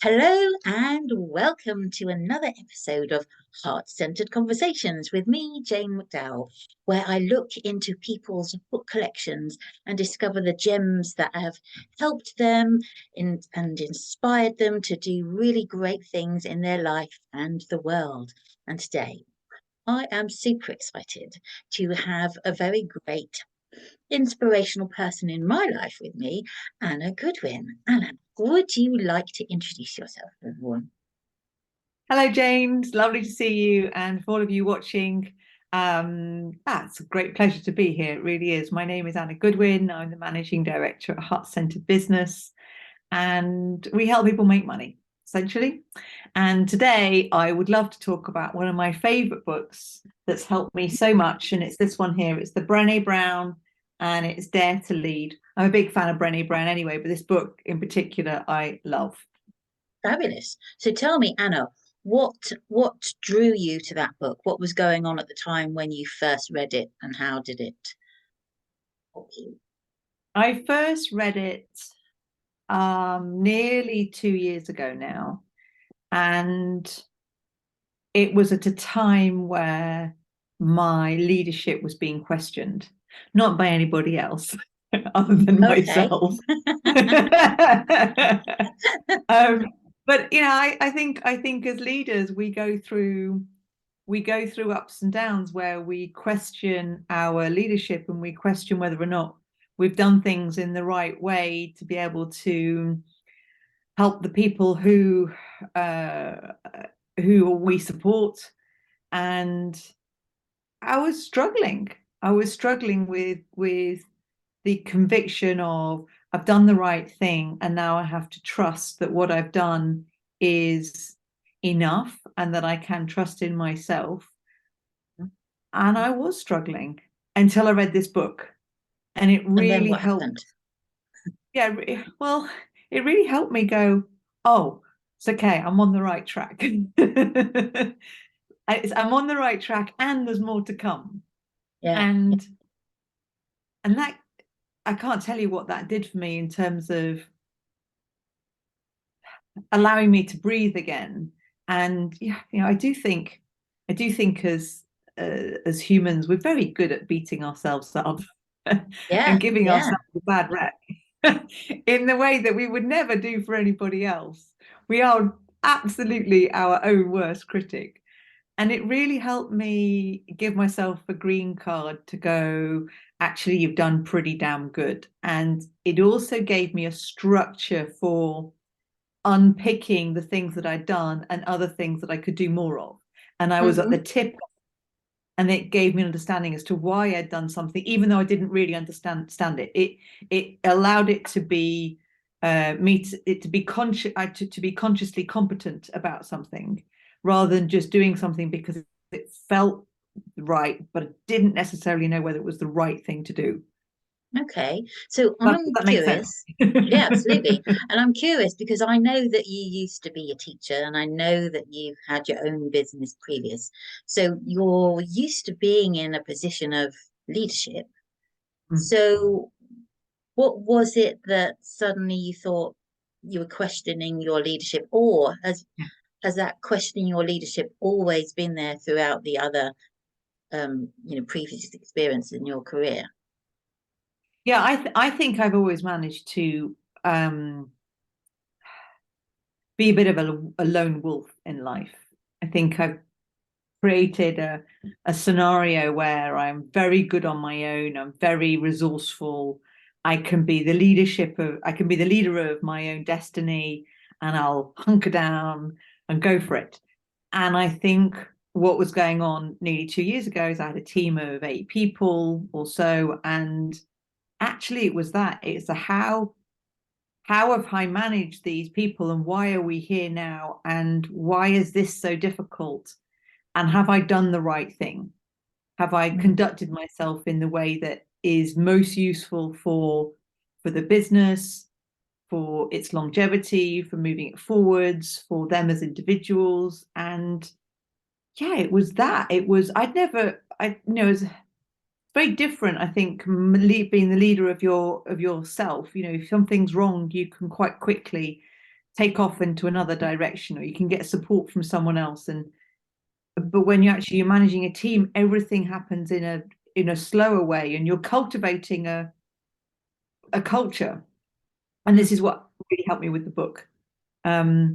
Hello and welcome to another episode of Heart-Centered Conversations with me, Jane McDowell, where I look into people's book collections and discover the gems that have helped them and inspired them to do really great things in their life and the world. And today, I am super excited to have a very great inspirational person in my life with me, Anna Goodwin. Anna, would you like to introduce yourself, everyone? Hello, James. Lovely to see you, and for all of you watching, it's a great pleasure to be here. It really is. My name is Anna Goodwin. I'm the managing director at Heart Centered Business, and we help people make money, essentially. And today, I would love to talk about one of my favorite books that's helped me so much, and it's this one here. It's the Brene Brown, and it's Dare to Lead. I'm a big fan of Brene Brown anyway, but this book in particular, I love. Fabulous. So tell me, Anna, what drew you to that book? What was going on at the time when you first read it, and how did it help you? I first read it nearly 2 years ago now. And it was at a time where my leadership was being questioned, not by anybody else other than Okay. myself. um, but I think as leaders we go through ups and downs where we question our leadership and we question whether or not we've done things in the right way to be able to help the people uh, who we support. And I was struggling. I was struggling with the conviction of I've done the right thing, and now I have to trust that what I've done is enough and that I can trust in myself. And I was struggling until I read this book, and it And then really what helped. happened? Yeah, well, it really helped me go, oh, it's okay, I'm on the right track. I'm on the right track, and there's more to come. Yeah. And that I can't tell you what that did for me in terms of allowing me to breathe again. And yeah, I do think as humans, we're very good at beating ourselves up Yeah. and giving Yeah. ourselves a bad rep in the way that we would never do for anybody else. We are absolutely our own worst critic. And it really helped me give myself a green card to go, actually, you've done pretty damn good. And it also gave me a structure for unpicking the things that I'd done and other things that I could do more of. And I was at the Hmm. tip, and it gave me an understanding as to why I'd done something, even though I didn't really understand it. It allowed it to be it to be conscious to be consciously competent about something rather than just doing something because it felt right, but I didn't necessarily know whether it was the right thing to do. Okay. So Does I'm that make sense? curious. Yeah, absolutely. And I'm curious because I know that you used to be a teacher and I know that you've had your own business previous. So you're used to being in a position of leadership. So what was it that suddenly you thought you were questioning your leadership, or has that questioning your leadership always been there throughout the other previous experience in your career? Yeah, I think I've always managed to um, be a bit of a lone wolf in life. I think I've created a scenario where I'm very good on my own. I'm very resourceful. I can be the leader of my own destiny, and I'll hunker down and go for it. And I think what was going on nearly 2 years ago is I had a team of 8 people or so, and actually it was that. It's a how have I managed these people, and why are we here now, and why is this so difficult, and have I done the right thing? Have I Mm. conducted myself in the way that is most useful for the business, for its longevity, for moving it forwards, for them as individuals? And yeah, it was that. It was I'd never I you know It's very different, I think, being the leader of yourself. If something's wrong, you can quite quickly take off into another direction, or you can get support from someone else. But when you're managing a team, everything happens in a slower way, and you're cultivating a culture. And this is what really helped me with the book. Yeah,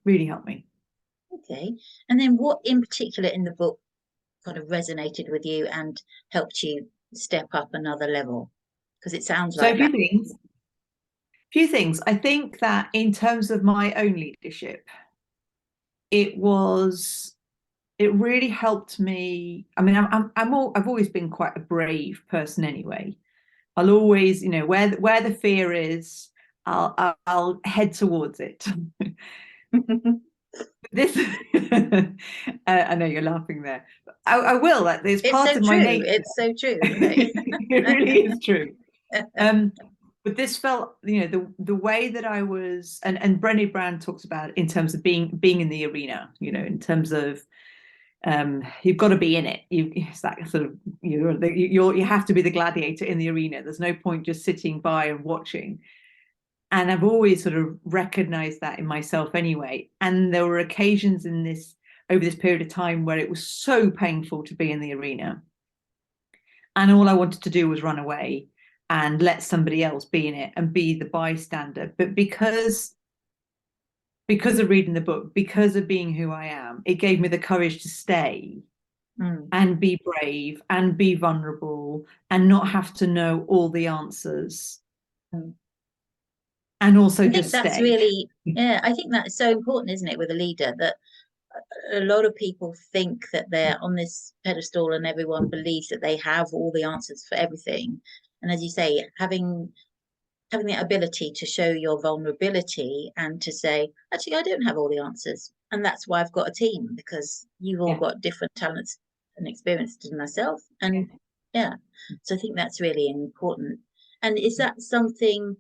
really helped me. Okay. And then what in particular in the book kind of resonated with you and helped you step up another level? Because it sounds So like a that. few things. I think that in terms of my own leadership, it really helped me. I mean, I've always been quite a brave person anyway. I'll always, where the fear is, I'll head towards it. This, I know you're laughing there. I will. Like, there's It's part so of my true. nature. It's so true. It really is true. But this felt, the way that I was, and Brene Brown talks about it in terms of being in the arena, in terms of you've got to be in it. It's that sort of you have to be the gladiator in the arena. There's no point just sitting by and watching. And I've always sort of recognized that in myself anyway. And there were occasions over this period of time where it was so painful to be in the arena. And all I wanted to do was run away and let somebody else be in it and be the bystander. But because of reading the book, because of being who I am, it gave me the courage to stay and be brave and be vulnerable and not have to know all the answers. And also I think just that's stay. really, yeah, I think that's so important, isn't it, with a leader, that a lot of people think that they're on this pedestal and everyone believes that they have all the answers for everything. And as you say, having the ability to show your vulnerability and to say, actually, I don't have all the answers. And that's why I've got a team, because you've all got different talents and experiences than myself. And yeah, so I think that's really important. And is that something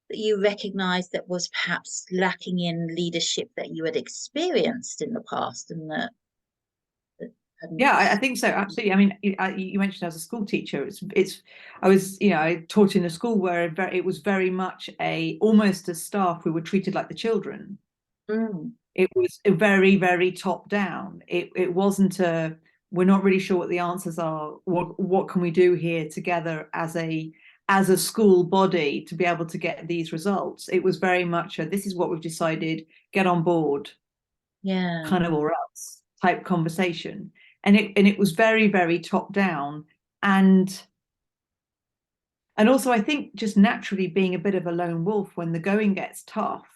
that you recognize that was perhaps lacking in leadership that you had experienced in the past and that hadn't? Yeah, I think so. Absolutely. I mean, you mentioned as a school teacher, I was, I taught in a school where it was very much almost as staff, we were treated like the children. It was a very, very top down. It wasn't we're not really sure what the answers are. What can we do here together as a school body to be able to get these results? It was very much this is what we've decided, get on board, Yeah. kind of, or else type conversation. And it was very, very top down. And also I think just naturally being a bit of a lone wolf when the going gets tough,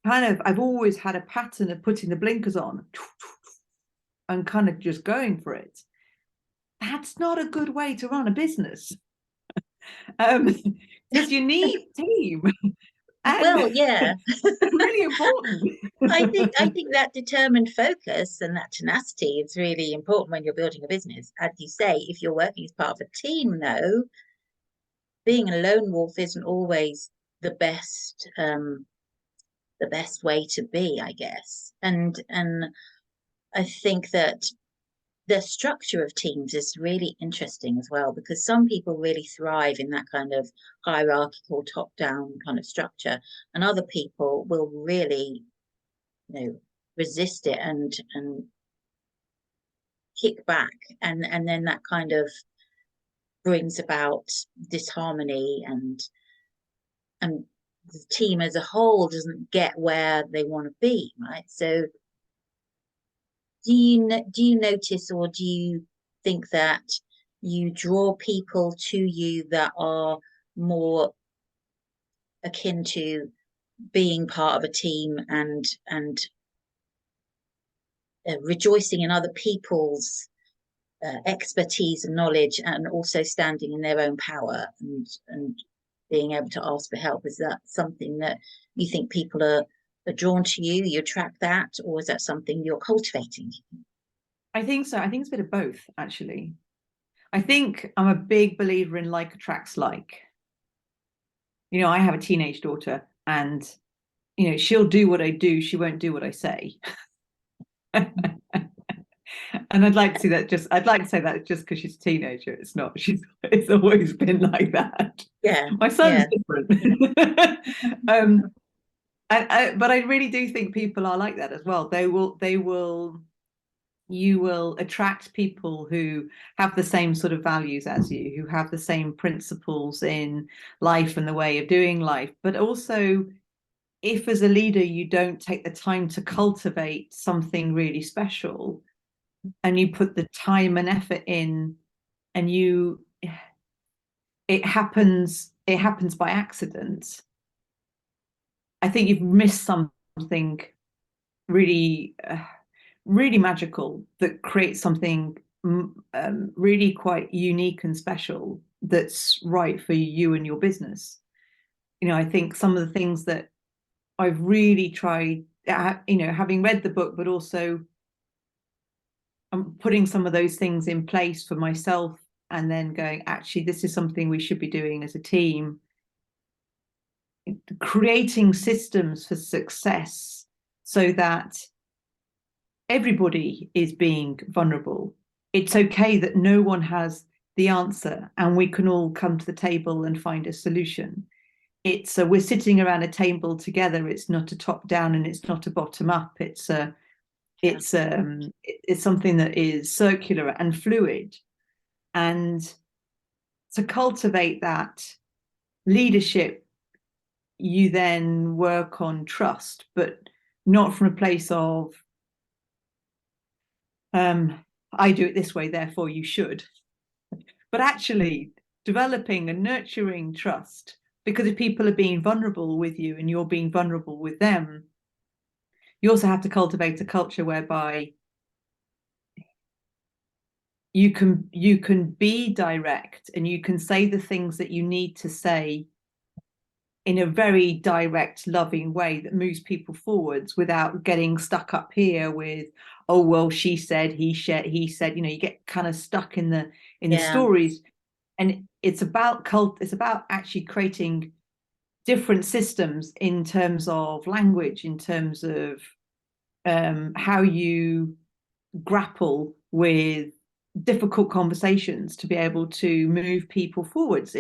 I've always had a pattern of putting the blinkers on and kind of just going for it. That's not a good way to run a business. Because you need team. And Well, yeah. it's really important. I think that determined focus and that tenacity is really important when you're building a business. As you say, if you're working as part of a team, though, being a lone wolf isn't always the best way to be, I guess. And I think that the structure of teams is really interesting as well, because some people really thrive in that kind of hierarchical top-down kind of structure, and other people will really, resist it and kick back, and then that kind of brings about disharmony, and the team as a whole doesn't get where they want to be, right? So do you notice, or do you think that you draw people to you that are more akin to being part of a team and rejoicing in other people's expertise and knowledge, and also standing in their own power and being able to ask for help? Is that something that you think people are drawn to you? You attract that, or is that something you're cultivating? I think so. I think it's a bit of both, actually. I think I'm a big believer in like attracts like. I have a teenage daughter, and she'll do what I do, she won't do what I say. And I'd like to say that just because she's a teenager. It's not. It's always been like that. Yeah, My son's yeah, different. But I really do think people are like that as well. You will attract people who have the same sort of values as you, who have the same principles in life and the way of doing life. But also, if as a leader you don't take the time to cultivate something really special, and you put the time and effort in, and it happens by accident, I think you've missed something really really magical that creates something really quite unique and special that's right for you and your business. I think some of the things that I've really tried, having read the book, but also I'm putting some of those things in place for myself, and then going, actually, this is something we should be doing as a team. Creating systems for success so that everybody is being vulnerable. It's okay that no one has the answer, and we can all come to the table and find a solution. It's we're sitting around a table together. It's not a top down and it's not a bottom up. It's something that is circular and fluid. And to cultivate that leadership, you then work on trust, but not from a place of I do it this way, therefore you should, but actually developing and nurturing trust. Because if people are being vulnerable with you and you're being vulnerable with them, you also have to cultivate a culture whereby you can be direct and you can say the things that you need to say in a very direct, loving way that moves people forwards without getting stuck up here with, oh well, she said, he said, you get kind of stuck in the stories. And it's about actually creating different systems in terms of language, in terms of how you grapple with difficult conversations to be able to move people forwards.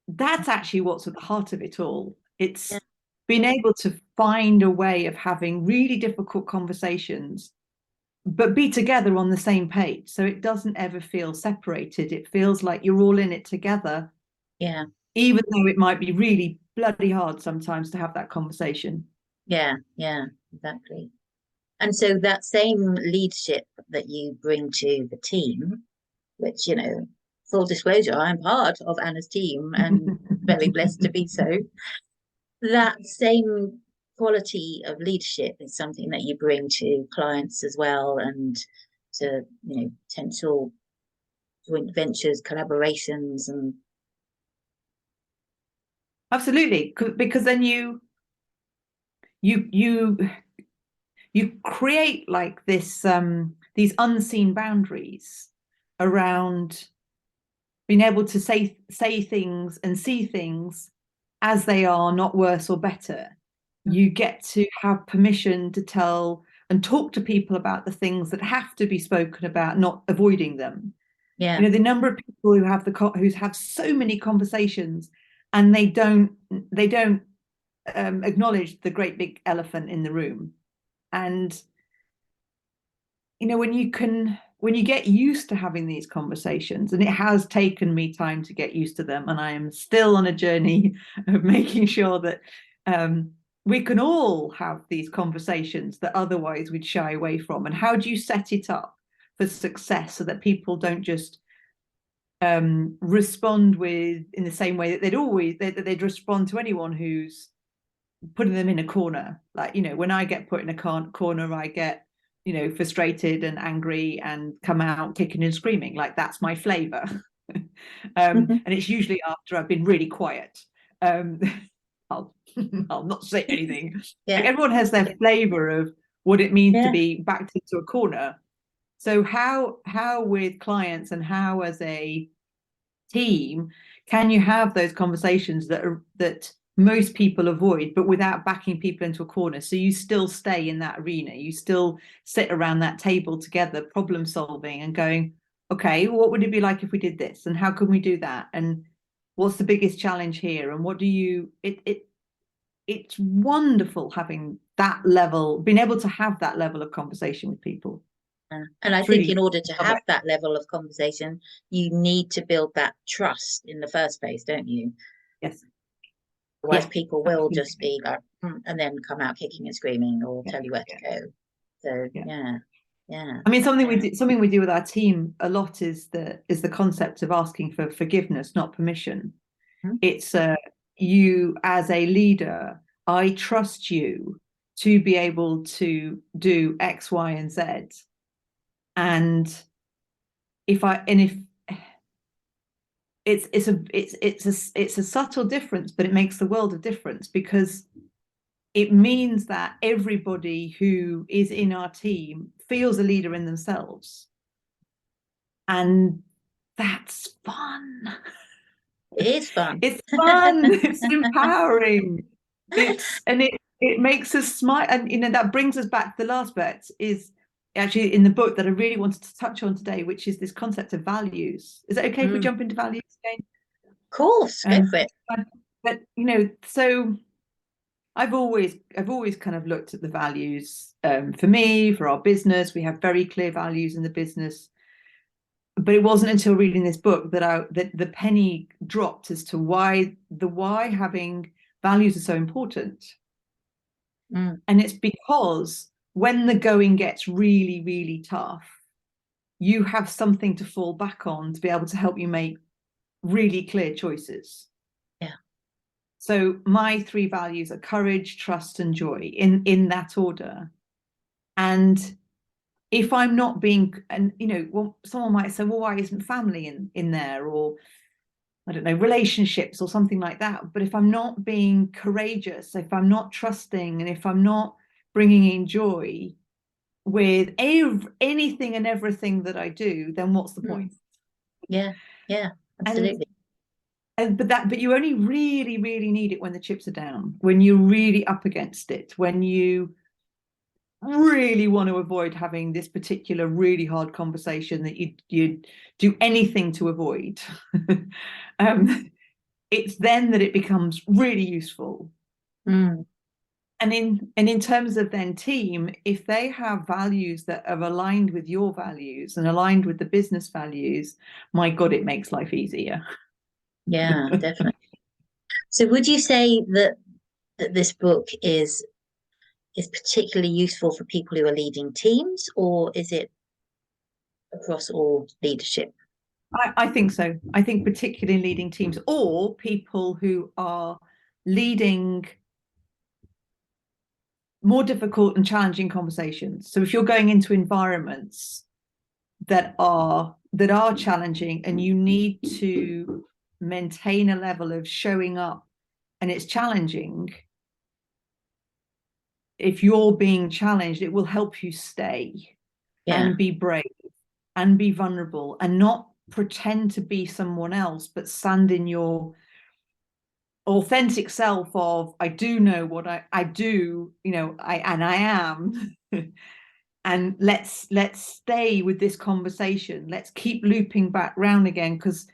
That's actually what's at the heart of it all. It's being able to find a way of having really difficult conversations, but be together on the same page. So it doesn't ever feel separated. It feels like you're all in it together. yeah, Even though it might be really bloody hard sometimes to have that conversation. yeah, exactly. And so that same leadership that you bring to the team, which, full disclosure, I'm part of Anna's team and very blessed to be so. That same quality of leadership is something that you bring to clients as well, and to, potential joint ventures, collaborations, and Absolutely, because then you create like this these unseen boundaries around being able to say things and see things as they are, not worse or better. You get to have permission to tell and talk to people about the things that have to be spoken about, not avoiding them. yeah, The number of people who have so many conversations and they don't acknowledge the great big elephant in the room. And when you get used to having these conversations, and it has taken me time to get used to them, and I am still on a journey of making sure that we can all have these conversations that otherwise we'd shy away from. And how do you set it up for success so that people don't just respond in the same way that they'd respond to anyone who's putting them in a corner? Like, when I get put in a corner, I get frustrated and angry and come out kicking and screaming. Like, that's my flavor. And it's usually after I've been really quiet. I'll not say anything. Like, everyone has their flavor of what it means to be backed into a corner. So how with clients and how as a team can you have those conversations that most people avoid, but without backing people into a corner. So you still stay in that arena. You still sit around that table together, problem solving and going, okay, what would it be like if we did this? And how can we do that? And what's the biggest challenge here? And what do you, it's wonderful having that level, being able to have that level of conversation with people. And I It's think in really, order to have that level of conversation, you need to build that trust in the first place, don't you? yes. Otherwise, Yeah, people will just be like, and then come out kicking and screaming or yeah, tell you where yeah, to go. So yeah. yeah. I mean, something we do with our team a lot is the concept of asking for forgiveness, not permission. Mhm. It's you as a leader, I trust you to be able to do X, Y, and Z. And if it's a subtle difference, but it makes the world of difference, because it means that everybody who is in our team feels a leader in themselves. And that's fun. It is fun. It's fun. It's empowering. It makes us smile. And that brings us back to the last bit, is actually in the book that I really wanted to touch on today, which is this concept of values. Is it okay if we jump into values again? Of course, go for it. But so I've always kind of looked at the values. For me, for our business, we have very clear values in the business. But it wasn't until reading this book that the penny dropped as to why having values are so important. And it's because when the going gets really, really tough, you have something to fall back on to be able to help you make really clear choices. Yeah. So my 3 values are courage, trust, and joy, in that order. And if I'm not being, and well, someone might say, well, why isn't family in there, or I don't know, relationships or something like that? But if I'm not being courageous, if I'm not trusting, and if I'm not bringing in joy with anything and everything that I do, then what's the point? Yeah, absolutely. But you only really, really need it when the chips are down, when you're really up against it, when you really want to avoid having this particular really hard conversation that you do anything to avoid. It's then that it becomes really useful. And in terms of then team, if they have values that are aligned with your values and aligned with the business values, my God, it makes life easier. Yeah, definitely. So would you say that this book is particularly useful for people who are leading teams, or is it across all leadership? I think so. I think particularly in leading teams or people who are leading more difficult and challenging conversations. So if you're going into environments that are challenging and you need to maintain a level of showing up and it's challenging, if you're being challenged, it will help you stay and be brave and be vulnerable and not pretend to be someone else, but stand in your authentic self of, I do know what I do, I am. And let's stay with this conversation. Let's keep looping back round again, because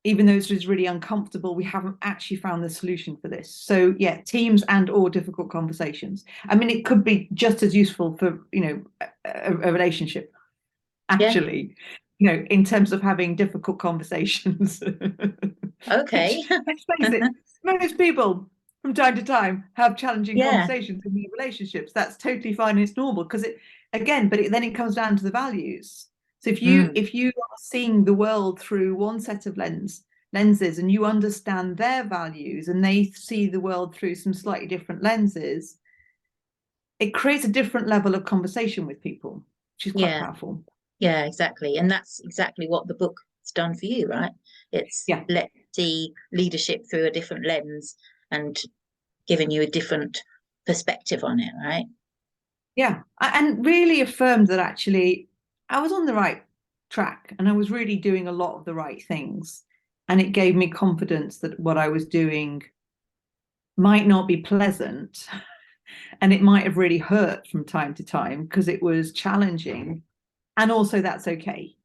even though it's really uncomfortable, we haven't actually found the solution for this. So yeah, teams and or difficult conversations. I mean, it could be just as useful for a relationship, actually, in terms of having difficult conversations. Okay. Let's face it, most people from time to time have challenging conversations in their relationships. That's totally fine. It's normal, because then it comes down to the values. So if you are seeing the world through one set of lenses and you understand their values and they see the world through some slightly different lenses, it creates a different level of conversation with people, which is quite powerful. Yeah, exactly. And that's exactly what the book's done for you, right? It's let see leadership through a different lens and giving you a different perspective on it, right? Yeah. And really affirmed that actually I was on the right track and I was really doing a lot of the right things. And it gave me confidence that what I was doing might not be pleasant, and it might have really hurt from time to time because it was challenging. And also that's okay,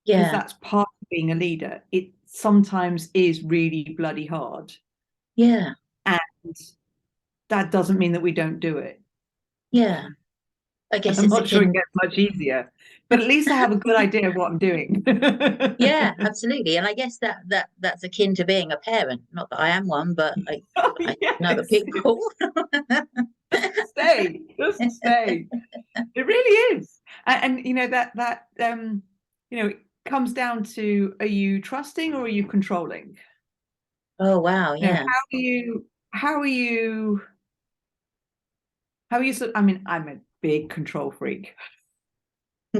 because Yeah. that's part of being a leader. It sometimes is really bloody hard. Yeah. And that doesn't mean that we don't do it. Yeah. I And guess I'm it's not sure it akin. gets much easier, but at least I have a good idea of what I'm doing. Yeah, absolutely. And I guess that's akin to being a parent. Not that I am one, but Oh, I know other yes. people. Stay, just stay. It really is. And you know, it comes down to, are you trusting or are you controlling? Oh wow, You know, yeah. how are you, how are you, I mean, I'm a big control freak.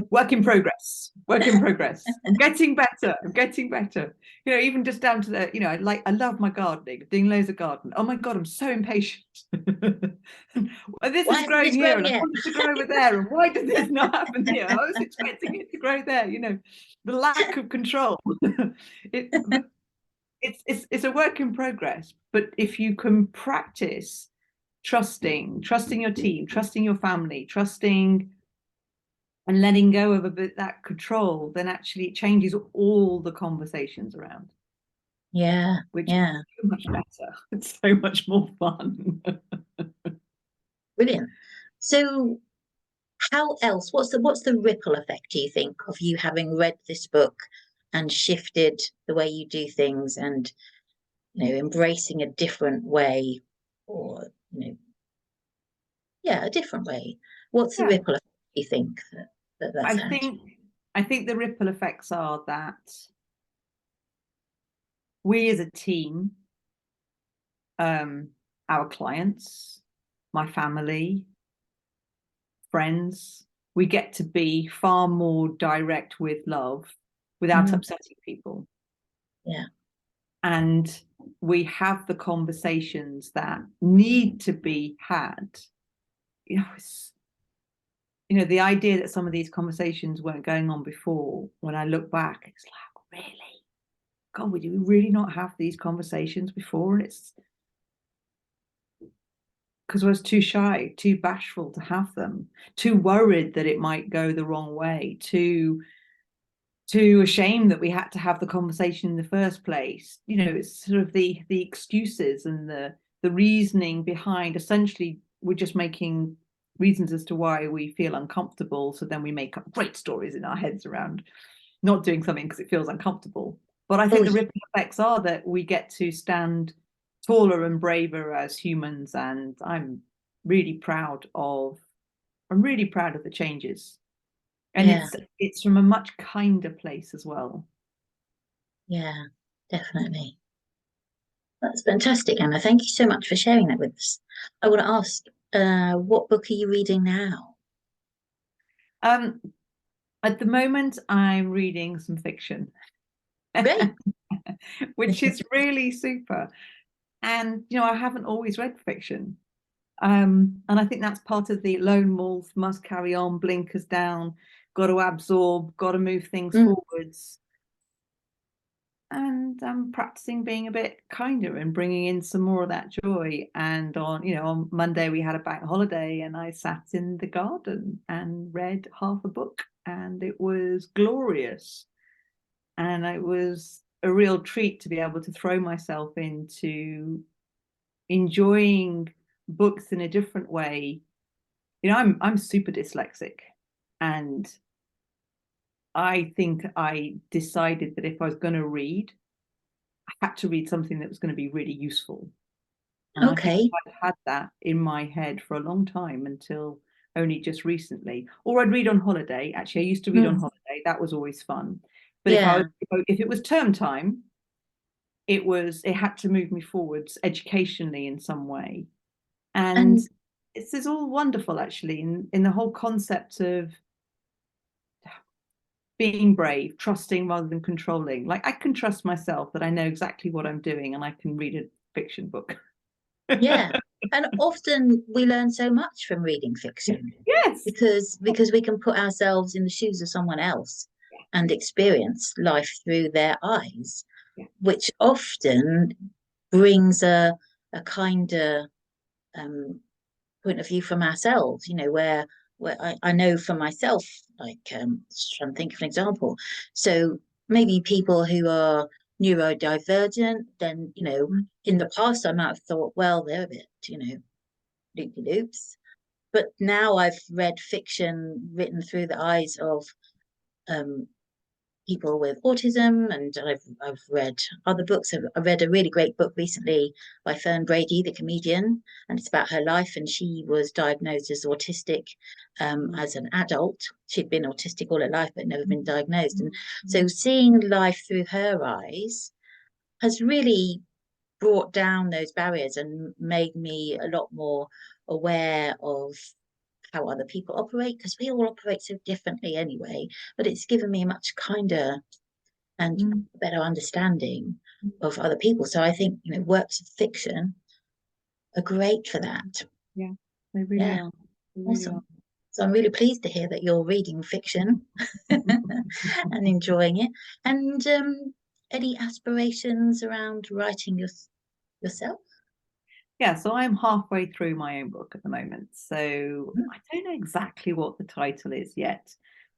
Work in progress, work in progress. I'm getting better, I'm getting better. You know, even just down to the, I love my gardening, doing loads of garden. Oh my God, I'm so impatient. Well, this Why is hasn't growing this here grown and I yet? want it to grow over there. And why did this not happen here? I was expecting it to grow there, the lack of control. But it's a work in progress. But if you can practice trusting your team, trusting your family, trusting and letting go of a bit that control, then actually it changes all the conversations around, Yeah, which is yeah. so much better. It's so much more fun. Brilliant. So how else, what's the ripple effect, do you think, of you having read this book and shifted the way you do things and embracing a different way or yeah, a different way? What's the Yeah, ripple effect, do you think, that's I had? think I think the ripple effects are that we as a team, um, our clients, my family, friends, we get to be far more direct with love without Mm, upsetting people. yeah. And we have the conversations that need to be had. The idea that some of these conversations weren't going on before, when I look back, it's like, really? God, we really not have these conversations before? And it's because I was too shy, too bashful to have them, too worried that it might go the wrong way, too ashamed that we had to have the conversation in the first place. It's sort of the excuses and the reasoning behind. Essentially, we're just making reasons as to why we feel uncomfortable, so then we make up great stories in our heads around not doing something because it feels uncomfortable. But I Oh, think the ripple effects are that we get to stand taller and braver as humans, and I'm really proud of the changes. And yeah, it's from a much kinder place as well. yeah, definitely. That's fantastic, Anna. Thank you so much for sharing that with us. I want to ask, what book are you reading now? Um, at the moment, I'm reading some fiction, Great. which is really super. And I haven't always read fiction. And I think that's part of the lone wolf must carry on, blinkers down, got to absorb, got to move things Mm, forwards. And I'm practicing being a bit kinder and bringing in some more of that joy. And on Monday we had a bank holiday, and I sat in the garden and read half a book, and it was glorious. And it was a real treat to be able to throw myself into enjoying books in a different way. I'm super dyslexic, and I think I decided that if I was going to read, I had to read something that was going to be really useful. And I think okay. I'd had that in my head for a long time until only just recently. Or I'd read on holiday. Actually, I used to read on Mm, holiday. That was always fun. But yeah. if it was term time, it had to move me forwards educationally in some way. And And it's all wonderful actually in the whole concept of being brave, trusting rather than controlling. Like I can trust myself that I know exactly what I'm doing and I can read a fiction book. yeah. And often we learn so much from reading fiction Yes. because we can put ourselves in the shoes of someone else and experience life through their eyes, Yeah. which often brings a a kinder point of view from ourselves, where I know for myself, like just trying to think of an example. So maybe people who are neurodivergent, then, in the past I might have thought, well, they're a bit, loopy loops. But now I've read fiction written through the eyes of people with autism, and I've read other books. I read a really great book recently by Fern, Brady, the comedian, and it's about her life. And she was diagnosed as autistic as an adult. She'd been autistic all her life, but never been diagnosed. And so seeing life through her eyes has really brought down those barriers and made me a lot more aware of how other people operate, because we all operate so differently anyway. But it's given me a much kinder and better understanding of other people. So I think, works of fiction are great for that. Yeah, they really are. They really Awesome. are. So I'm really pleased to hear that you're reading fiction and enjoying it. And any aspirations around writing yourself? Yeah, so I'm halfway through my own book at the moment. So I don't know exactly what the title is yet,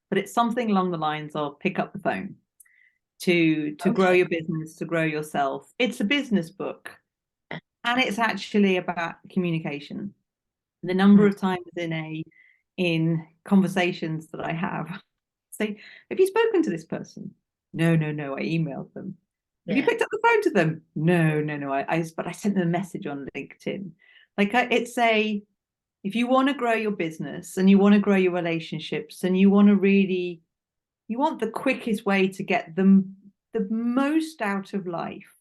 but it's something along the lines of pick up the phone to grow your business, to grow yourself. It's a business book, and it's actually about communication. The number of times in conversations that I have say, have you spoken to this person? No, I emailed them. Have you picked up the phone to them? No. But I sent them a message on LinkedIn. If you want to grow your business and you want to grow your relationships and you want the quickest way to get the most out of life,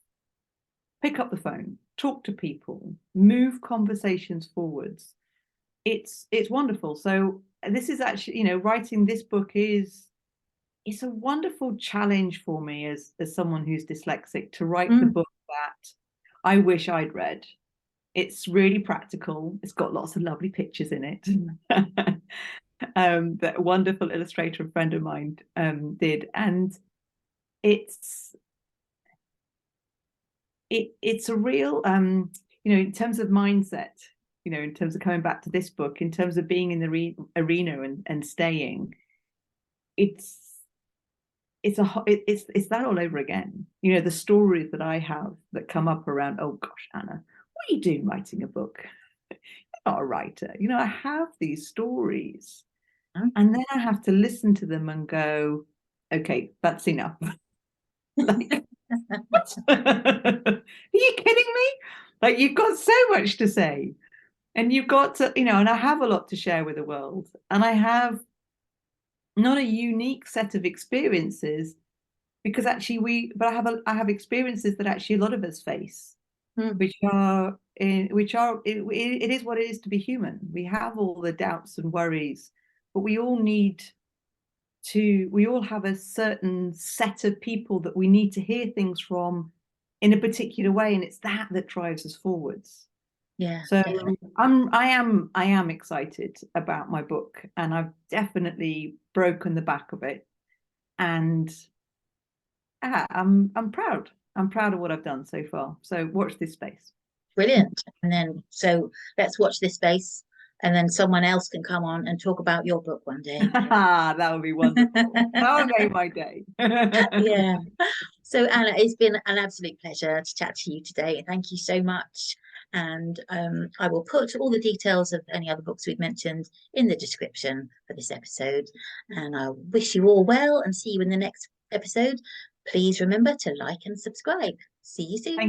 pick up the phone, talk to people, move conversations forwards. It's wonderful. So this is actually, writing this book it's a wonderful challenge for me as someone who's dyslexic to write the book that I wish I'd read. It's really practical. It's got lots of lovely pictures in it. That a wonderful illustrator, a friend of mine, did, and it's a real, in terms of mindset, in terms of coming back to this book, in terms of being in the arena and staying, it's that all over again. The stories that I have that come up around, oh gosh, Anna, what are you doing writing a book? You're not a writer. I have these stories, and then I have to listen to them and go, okay, that's enough. Like, what? Are you kidding me? Like, you've got so much to say, and you've got to, and I have a lot to share with the world, and I have not a unique set of experiences, because actually I have experiences that actually a lot of us face, which are it is what it is to be human. We have all the doubts and worries, but we all have a certain set of people that we need to hear things from in a particular way, and it's that drives us forwards. Yeah. So Definitely. I am excited about my book, and I've definitely broken the back of it, and I'm proud. I'm proud of what I've done so far. So watch this space. Brilliant. And then, so let's watch this space, and then someone else can come on and talk about your book one day. That would be wonderful. That would make my day. Yeah. So Anna, it's been an absolute pleasure to chat to you today. Thank you so much. And I will put all the details of any other books we've mentioned in the description for this episode. And I wish you all well and see you in the next episode. Please remember to like and subscribe. See you soon.